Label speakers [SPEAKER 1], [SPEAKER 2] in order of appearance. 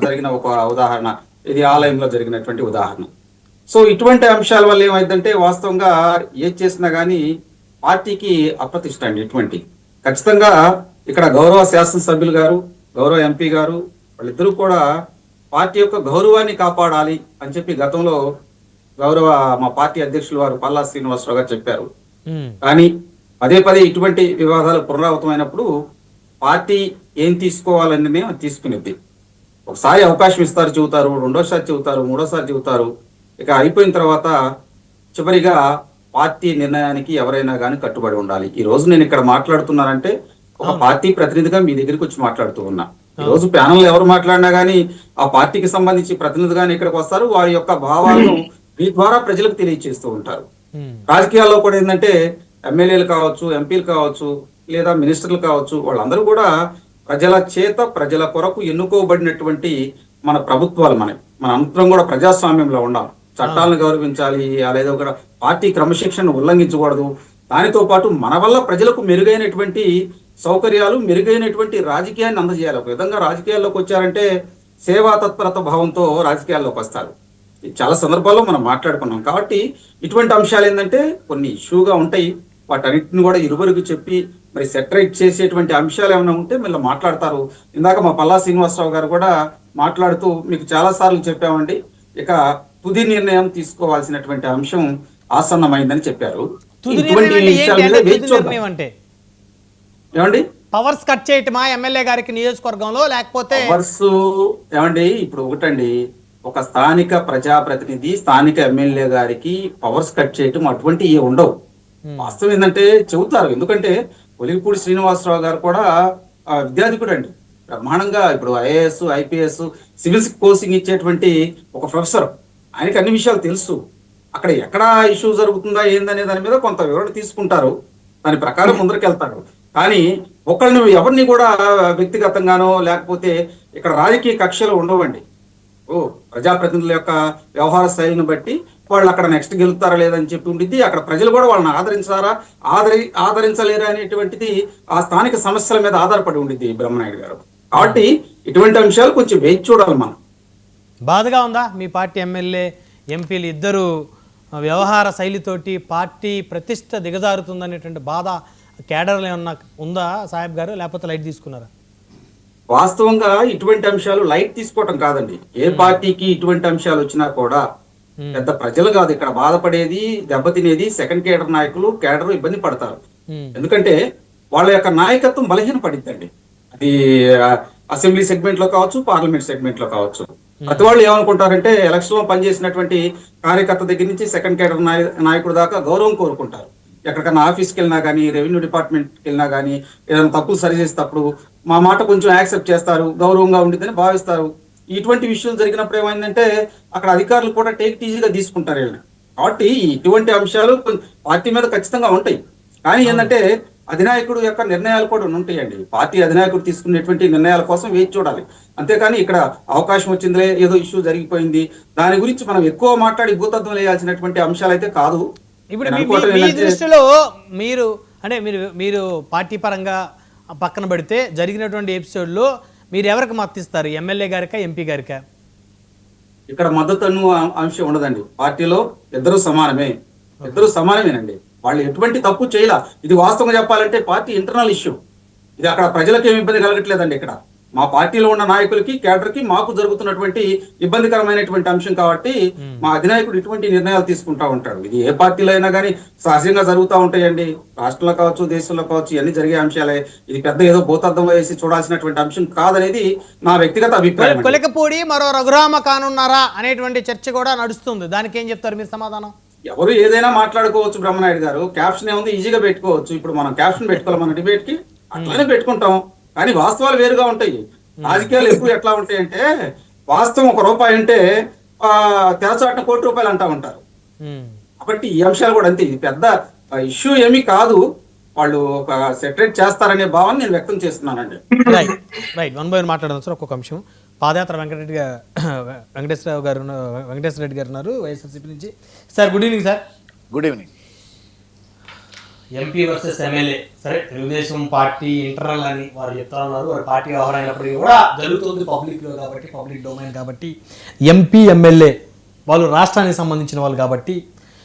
[SPEAKER 1] జరిగిన ఒక ఉదాహరణ, ఇది ఆలయంలో జరిగినటువంటి ఉదాహరణ. సో ఇటువంటి అంశాల వల్ల ఏమైందంటే వాస్తవంగా ఏది చేసినా కానీ పార్టీకి అప్రతిష్ట అండి. ఇటువంటి ఖచ్చితంగా ఇక్కడ గౌరవ శాసనసభ్యులు గారు, గౌరవ ఎంపీ గారు వాళ్ళిద్దరూ కూడా పార్టీ యొక్క గౌరవాన్ని కాపాడాలి అని చెప్పి గతంలో గౌరవ మా పార్టీ అధ్యక్షులు వారు పల్లా శ్రీనివాసరావు గారు చెప్పారు. కానీ పదే పదే ఇటువంటి వివాదాలు పునరావృతమైనప్పుడు పార్టీ ఏం తీసుకోవాలని తీసుకునేది. ఒకసారి అవకాశం ఇస్తారు, చెబుతారు, రెండోసారి చెబుతారు, మూడోసారి చెబుతారు. ఇక అయిపోయిన తర్వాత చివరిగా పార్టీ నిర్ణయానికి ఎవరైనా కానీ కట్టుబడి ఉండాలి. ఈ రోజు నేను ఇక్కడ మాట్లాడుతున్నానంటే ఒక పార్టీ ప్రతినిధిగా మీ దగ్గరికి వచ్చి మాట్లాడుతూ ఉన్నా. ఈ రోజు ప్యానల్ ఎవరు మాట్లాడినా గానీ ఆ పార్టీకి సంబంధించి ప్రతినిధిగానే ఇక్కడికి వస్తారు, వారి యొక్క భావాలను మీ ద్వారా ప్రజలకు తెలియజేస్తూ ఉంటారు. రాజకీయాల్లో కూడా ఏంటంటే ఎమ్మెల్యేలు కావచ్చు, ఎంపీలు కావచ్చు, లేదా మినిస్టర్లు కావచ్చు, వాళ్ళందరూ కూడా ప్రజల చేత ప్రజల కొరకు ఎన్నుకోబడినటువంటి మన ప్రభుత్వాలు. మన అందరం కూడా ప్రజాస్వామ్యంలో ఉండాలి, చట్టాలను గౌరవించాలి, లేదా ఒక పార్టీ క్రమశిక్షణను ఉల్లంఘించకూడదు. దానితో పాటు మన వల్ల ప్రజలకు మెరుగైనటువంటి సౌకర్యాలు, మెరుగైనటువంటి రాజకీయాన్ని అందజేయాలి. ఒక విధంగా రాజకీయాల్లోకి వచ్చారంటే సేవా తత్పరత భావంతో రాజకీయాల్లోకి వస్తారు. చాలా సందర్భాల్లో మనం మాట్లాడుకున్నాం. కాబట్టి ఇటువంటి అంశాలు ఏంటంటే కొన్ని ఇష్యూగా ఉంటాయి. వాటన్నిటిని కూడా ఇరువురికి చెప్పి మరి సెటరేట్ చేసేటువంటి అంశాలు ఏమైనా ఉంటే మళ్ళీ మాట్లాడతారు. ఇందాక మా పల్లా శ్రీనివాసరావు గారు కూడా మాట్లాడుతూ మీకు చాలా సార్లు చెప్పామండి, ఇక తుది నిర్ణయం తీసుకోవాల్సినటువంటి అంశం ఆసన్నమైందని చెప్పారు. ఏమండి
[SPEAKER 2] పవర్స్ కట్ చేయటమా ఎమ్మెల్యే గారికి నియోజకవర్గంలో, లేకపోతే
[SPEAKER 1] పవర్స్ ఏమండి? ఇప్పుడు ఒకటండి, ఒక స్థానిక ప్రజాప్రతినిధి స్థానిక ఎమ్మెల్యే గారికి పవర్స్ కట్ చేయటం అటువంటి ఉండవు. వాస్తవం ఏంటంటే చెబుతారు. ఎందుకంటే ఒలిగిపూడి శ్రీనివాసరావు గారు కూడా విద్యాధికుడు అండి, బ్రహ్మాండంగా ఇప్పుడు ఐఏఎస్, ఐపీఎస్, సివిల్స్ కోచింగ్ ఇచ్చేటువంటి ఒక ప్రొఫెసర్. ఆయనకి అన్ని విషయాలు తెలుసు. అక్కడ ఎక్కడ ఇష్యూ జరుగుతుందా ఏందనే దాని మీద కొంత వివరణ తీసుకుంటారు, దాని ప్రకారం ముందరికెళ్తారు. కానీ ఒకళ్ళని ఎవరిని కూడా వ్యక్తిగతంగానో లేకపోతే ఇక్కడ రాజకీయ కక్షలు ఉండవండి. ప్రజాప్రతినిధుల యొక్క వ్యవహార శైలిని బట్టి వాళ్ళు అక్కడ నెక్స్ట్ గెలుస్తారా లేదని చెప్పి ఉండిద్ది. అక్కడ ప్రజలు కూడా వాళ్ళని ఆదరించారా ఆదరించలేరా అనేటువంటిది ఆ స్థానిక సమస్యల మీద ఆధారపడి ఉండిద్ది బ్రహ్మనాయుడు గారు. కాబట్టి ఇటువంటి అంశాలు కొంచెం వేచి చూడాలి మనం.
[SPEAKER 2] బాధగా ఉందా మీ పార్టీ ఎమ్మెల్యే ఎంపీలు ఇద్దరు వ్యవహార శైలితోటి పార్టీ ప్రతిష్ట దిగజారుతుందనేటువంటి బాధ కేడర్లో ఏమన్నా ఉందా సాహెబ్ గారు, లేకపోతే లైట్ తీసుకున్నారా?
[SPEAKER 1] వాస్తవంగా ఇటువంటి అంశాలు లైట్ తీసుకోవటం కాదండి. ఏ పార్టీకి ఇటువంటి అంశాలు వచ్చినా కూడా పెద్ద ప్రజలు కాదు ఇక్కడ బాధపడేది, దెబ్బతినేది సెకండ్ కేడర్ నాయకులు. కేడర్ ఇబ్బంది పడతారు, ఎందుకంటే వాళ్ళ యొక్క నాయకత్వం బలహీన పడిద్దండి. అది అసెంబ్లీ సెగ్మెంట్ లో కావచ్చు, పార్లమెంట్ సెగ్మెంట్ లో కావచ్చు. ప్రతి వాళ్ళు ఏమనుకుంటారంటే ఎలక్షన్ లో పనిచేసినటువంటి కార్యకర్త దగ్గర నుంచి సెకండ్ కేడర్ నాయకుడు దాకా గౌరవం కోరుకుంటారు. ఎక్కడికన్నా ఆఫీస్కి వెళ్ళినా కానీ, రెవెన్యూ డిపార్ట్మెంట్కి వెళ్ళినా కానీ ఏదైనా తప్పులు సరి చేసేటప్పుడు మా మాట కొంచెం యాక్సెప్ట్ చేస్తారు, గౌరవంగా ఉండిద్దని భావిస్తారు. ఇటువంటి విషయాలు జరిగినప్పుడు ఏమైందంటే అక్కడ అధికారులు కూడా టేక్ ఈజీగా తీసుకుంటారు వీళ్ళని. కాబట్టి ఇటువంటి అంశాలు పార్టీ మీద ఖచ్చితంగా ఉంటాయి. కానీ ఏంటంటే అధినాయకుడు యొక్క నిర్ణయాలు కూడా ఉంటాయండి. పార్టీ అధినాయకుడు తీసుకునేటువంటి నిర్ణయాల కోసం వేచి చూడాలి. అంతేకాని ఇక్కడ అవకాశం వచ్చిందిలే, ఏదో ఇష్యూ జరిగిపోయింది, దాని గురించి మనం ఎక్కువ మాట్లాడి భూతత్వం వేయాల్సినటువంటి అంశాలు అయితే కాదు.
[SPEAKER 2] ఇప్పుడు మీ దృష్టిలో మీరు అంటే మీరు పార్టీ పరంగా పక్కన పెడితే జరిగినటువంటి ఎపిసోడ్లో మీరు ఎవరికి మద్దతు ఇస్తారు, ఎమ్మెల్యే గారికా ఎంపీ గారికా?
[SPEAKER 1] ఇక్కడ మద్దతు అంశం ఉండదండి. పార్టీలో ఇద్దరు సమానమేనండి. వాళ్ళు ఎటువంటి తప్పు చేయలా. ఇది వాస్తవంగా చెప్పాలంటే పార్టీ ఇంటర్నల్ ఇష్యూ. ఇది అక్కడ ప్రజలకు ఏమి ఇబ్బంది కలగట్లేదండి. ఇక్కడ మా పార్టీలో ఉన్న నాయకులకి, కేడర్కి మాకు జరుగుతున్నటువంటి ఇబ్బందికరమైనటువంటి అంశం. కాబట్టి మా అధినాయకుడు ఇటువంటి నిర్ణయాలు తీసుకుంటా ఉంటాడు. ఇది ఏ పార్టీలో అయినా కానీ సహజంగా జరుగుతూ ఉంటాయండి. రాష్ట్రంలో కావచ్చు, దేశంలో కావచ్చు, ఇవన్నీ జరిగే అంశాలే. ఇది పెద్ద ఏదో భూతద్దం వేసి చూడాల్సినటువంటి అంశం కాదనేది నా వ్యక్తిగత అభిప్రాయం.
[SPEAKER 2] కొలికపూడి మరో రఘురామ కానున్నారా అనేటువంటి చర్చ కూడా నడుస్తుంది. దానికి ఏం చెప్తారు మీరు సమాధానం?
[SPEAKER 1] ఎవరు ఏదైనా మాట్లాడుకోవచ్చు బ్రహ్మనాయుడు గారు. క్యాప్షన్ ఏముంది, ఈజీగా పెట్టుకోవచ్చు. ఇప్పుడు మనం క్యాప్షన్ పెట్టుకోవాలి మన డిబేట్ కి, అట్లానే పెట్టుకుంటాం. కానీ వాస్తవాలు వేరుగా ఉంటాయి. రాజకీయాలు ఎప్పుడు ఎట్లా ఉంటాయంటే వాస్తవం ₹1 అంటే తెరచాటున ₹1 అంటా ఉంటారు. కాబట్టి ఈ అంశాలు కూడా అంతే. ఇది పెద్ద ఇష్యూ ఏమీ కాదు. వాళ్ళు ఒక సెటరేట్ చేస్తారనే భావాన్ని నేను వ్యక్తం చేస్తున్నానండి.
[SPEAKER 2] రైట్, వన్ బై వన్ మాట్లాడదాం సార్. ఒక్కొక్క అంశం. పాదయాత్ర వెంకటేశ్వర రెడ్డి గారు ఉన్నారు వైఎస్ఆర్సీపీ నుంచి. Sir good evening. Sir
[SPEAKER 3] good evening.
[SPEAKER 2] MP versus MLA, సరే తెలుగుదేశం పార్టీ ఇంటర్నల్ అని వారు చెప్తా ఉన్నారు, వారి పార్టీ వ్యవహారం అయినప్పటికీ కూడా జరుగుతుంది పబ్లిక్లో కాబట్టి, పబ్లిక్ డొమైన్ కాబట్టి, ఎంపీ ఎమ్మెల్యే వాళ్ళు రాష్ట్రానికి సంబంధించిన వాళ్ళు కాబట్టి